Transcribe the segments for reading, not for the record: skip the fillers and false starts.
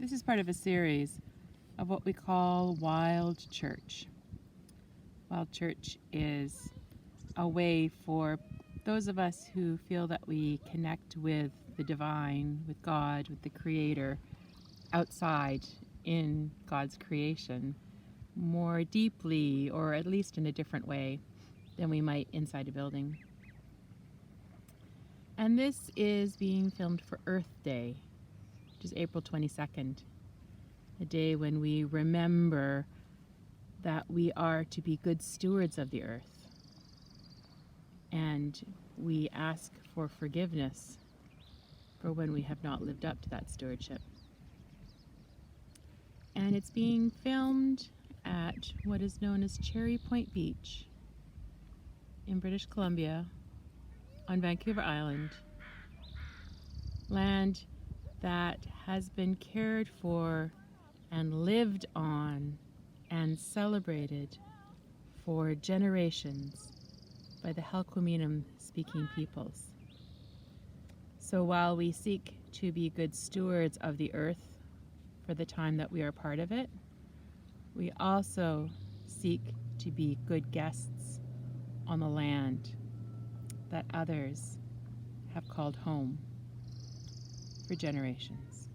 This is part of a series of what we call Wild Church. Wild Church is a way for those of us who feel that we connect with the divine, with God, with the Creator, outside in God's creation more deeply, or at least in a different way than we might inside a building. And this is being filmed for Earth Day, which is April 22nd, a day when we remember that we are to be good stewards of the earth. And we ask for forgiveness for when we have not lived up to that stewardship. And it's being filmed at what is known as Cherry Point Beach in British Columbia on Vancouver Island, land that has been cared for and lived on and celebrated for generations by the Halkwaminam speaking peoples. So while we seek to be good stewards of the earth for the time that we are part of it, we also seek to be good guests on the land that others have called home for generations.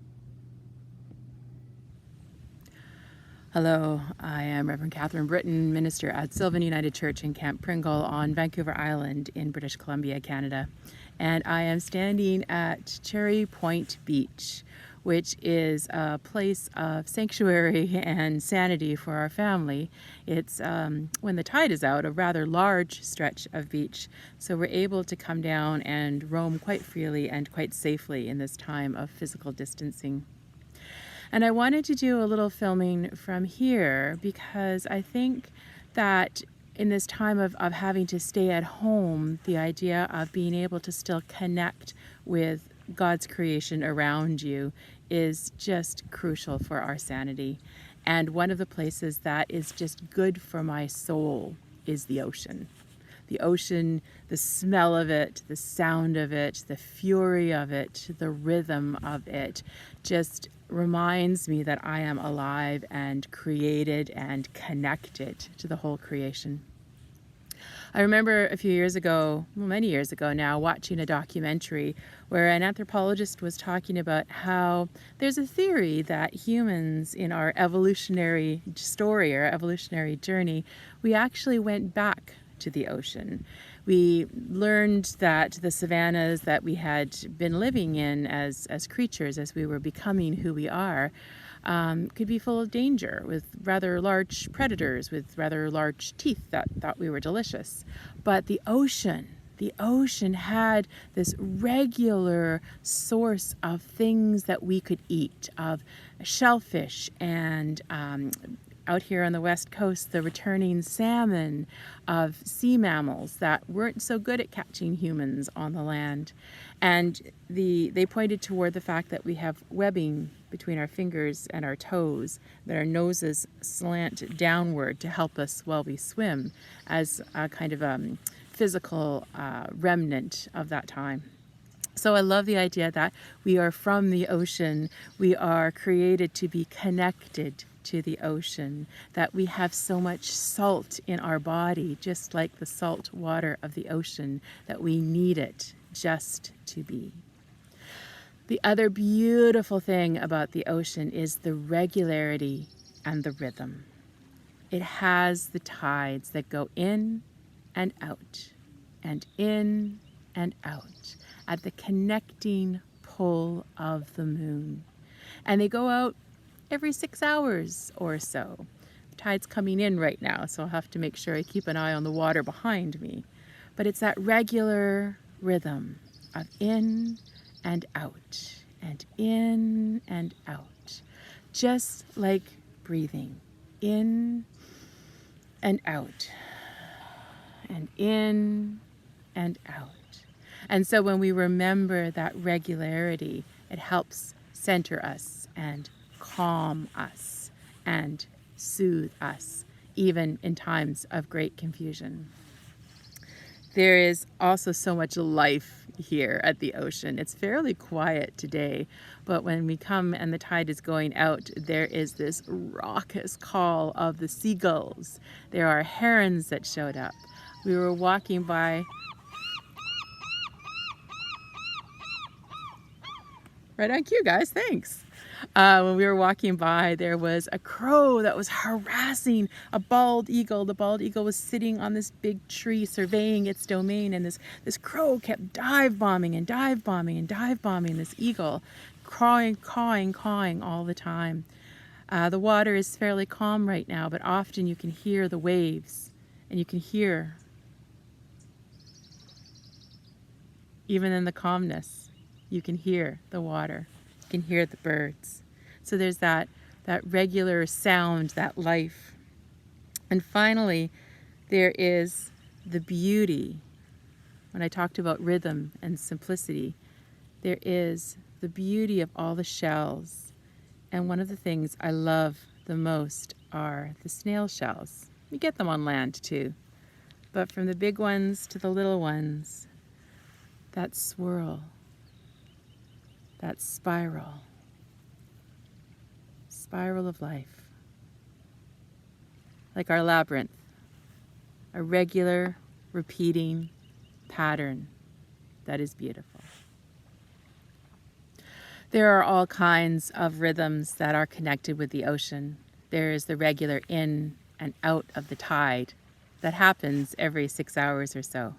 Hello, I am Rev Katherine Britton, minister at Sylvan United Church in Camp Pringle on Vancouver Island in British Columbia, Canada. And I am standing at Cherry Point Beach, which is a place of sanctuary and sanity for our family. It's, when the tide is out, a rather large stretch of beach. So we're able to come down and roam quite freely and quite safely in this time of physical distancing. And I wanted to do a little filming from here because I think that in this time of having to stay at home, the idea of being able to still connect with God's creation around you is just crucial for our sanity. And one of the places that is just good for my soul is the ocean. The ocean, the smell of it, the sound of it, the fury of it, the rhythm of it just reminds me that I am alive and created and connected to the whole creation. I remember a few years ago, well, many years ago now, watching a documentary where an anthropologist was talking about how there's a theory that humans in our evolutionary story, our evolutionary journey, we actually went back to the ocean. We learned that the savannas that we had been living in as creatures, as we were becoming who we are, could be full of danger, with rather large predators, with rather large teeth that thought we were delicious. But the ocean had this regular source of things that we could eat, of shellfish and out here on the west coast, the returning salmon, of sea mammals that weren't so good at catching humans on the land. And they pointed toward the fact that we have webbing between our fingers and our toes, that our noses slant downward to help us while we swim, as a kind of physical remnant of that time. So I love the idea that we are from the ocean, we are created to be connected to the ocean, that we have so much salt in our body, just like the salt water of the ocean, that we need it just to be. The other beautiful thing about the ocean is the regularity and the rhythm. It has the tides that go in and out, and in and out, at the connecting pull of the moon. And they go out every 6 hours or so. The tide's coming in right now, so I'll have to make sure I keep an eye on the water behind me. But it's that regular rhythm of in and out, and in and out. Just like breathing. In and out. And in and out. And so when we remember that regularity, it helps center us and calm us and soothe us, even in times of great confusion. There is also so much life here at the ocean. It's fairly quiet today, but when we come and the tide is going out, there is this raucous call of the seagulls. There are herons that showed up. We were walking by. Right on cue, guys, thanks. When we were walking by, there was a crow that was harassing a bald eagle. The bald eagle was sitting on this big tree surveying its domain, and this crow kept dive bombing and dive bombing and dive bombing this eagle, cawing all the time. The water is fairly calm right now, but often you can hear the waves, and you can hear, even in the calmness, you can hear the water. You can hear the birds. So there's that regular sound, that life. And finally, there is the beauty. When I talked about rhythm and simplicity, there is the beauty of all the shells. And one of the things I love the most are the snail shells. We get them on land too. But from the big ones to the little ones, that swirl, that spiral of life. Like our labyrinth, a regular, repeating pattern that is beautiful. There are all kinds of rhythms that are connected with the ocean. There is the regular in and out of the tide that happens every 6 hours or so.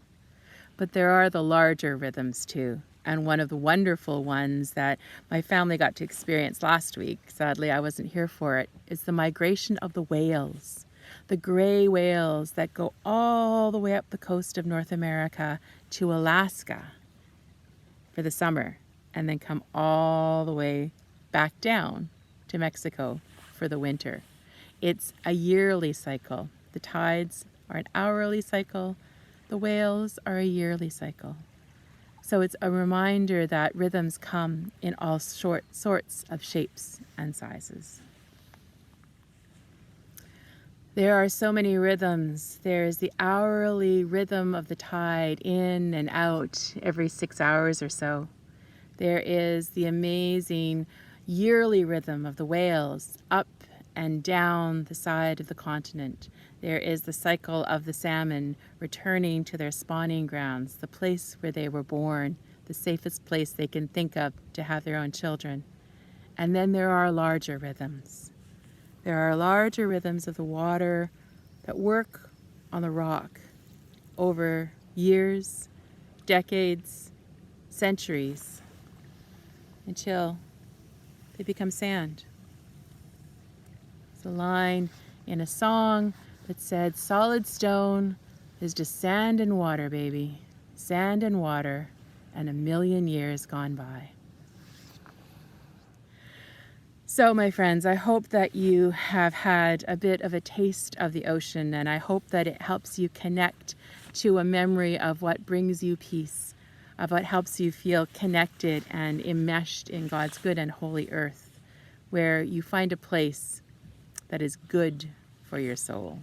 But there are the larger rhythms too. And one of the wonderful ones that my family got to experience last week, sadly I wasn't here for it, is the migration of the whales. The gray whales that go all the way up the coast of North America to Alaska for the summer, and then come all the way back down to Mexico for the winter. It's a yearly cycle. The tides are an hourly cycle. The whales are a yearly cycle. So it's a reminder that rhythms come in all sorts of shapes and sizes. There are so many rhythms. There's the hourly rhythm of the tide in and out every 6 hours or so. There is the amazing yearly rhythm of the whales up and down the side of the continent. There is the cycle of the salmon returning to their spawning grounds, the place where they were born, the safest place they can think of to have their own children. And then there are larger rhythms. There are larger rhythms of the water that work on the rock over years, decades, centuries, until they become sand. It's a line in a song that said, "Solid stone is just sand and water, baby. Sand and water, and 1,000,000 years gone by." So, my friends, I hope that you have had a bit of a taste of the ocean, and I hope that it helps you connect to a memory of what brings you peace, of what helps you feel connected and enmeshed in God's good and holy earth, where you find a place that is good for your soul.